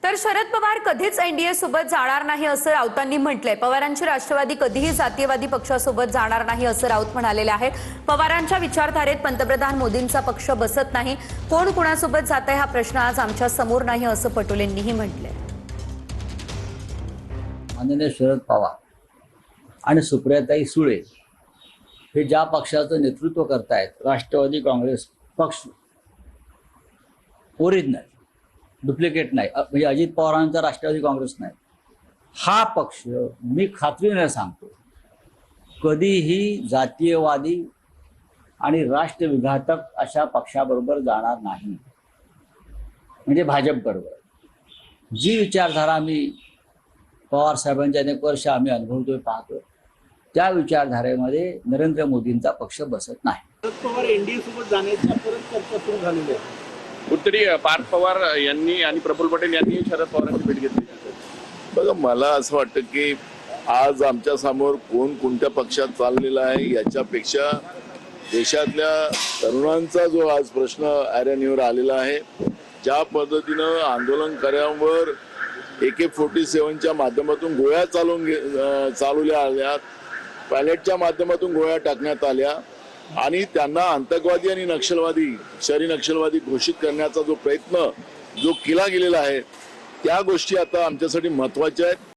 तर शरद पवार कधीच एनडीए सोबत जाणार नाही असं राऊतांनी म्हटलंय। पवारांची राष्ट्रवादी कधीही जातीयवादी पक्षासोबत जाणार नाही असं राऊत म्हणालेले आहेत। पवारांच्या विचारधारेत पंतप्रधान मोदींचा पक्ष बसत नाही। कोण कुणासोबत जातंय हा प्रश्न आज आमच्या समोर नाही असं पटोलेंनीही म्हटलंय। माननीय शरद पवार आणि सुप्रियाताई सुळे हे ज्या पक्षाचं नेतृत्व करतायत, राष्ट्रवादी काँग्रेस पक्ष ओरिजिनल, डुप्लिकेट नाही, म्हणजे अजित पवारांचा राष्ट्रवादी काँग्रेस नाही, हा पक्ष मी खात्रीने सांगतो कधीही जातीयवादी आणि राष्ट्रविघातक अशा पक्षाबरोबर जाणार नाही। म्हणजे भाजपबरोबर जी विचारधारा आम्ही पवार साहेबांच्या अनेक वर्ष आम्ही अनुभवतोय, पाहतोय, त्या विचारधारेमध्ये नरेंद्र मोदींचा पक्ष बसत नाही। शरद पवार एनडीए सोबत जाण्याच्या परत चर्चा सुरू झालेली आहे। कुठेतरी पार्थ पवार यांनी आणि प्रफुल्ल पटेल यांनी शरद पवारांची भेट घेतली। बघा, मला असं वाटतं की आज आमच्या समोर कोण कोणत्या पक्षात चाललेला आहे याच्यापेक्षा देशातल्या तरुणांचा जो आज प्रश्न ऐरणीवर आलेला आहे, ज्या पद्धतीनं आंदोलनकर्त्यांवर AK-47च्या माध्यमातून गोळ्या चालवल्या आल्या, पॅलेटच्या माध्यमातून गोळ्या टाकण्यात आल्या आणि त्यांना आतंकवादी आणि नक्षलवादी, शहरी नक्षलवादी घोषित करण्याचा जो प्रयत्न जो केला गेलेला आहे, त्या गोष्टी आता आमच्यासाठी महत्त्वाच्या आहेत।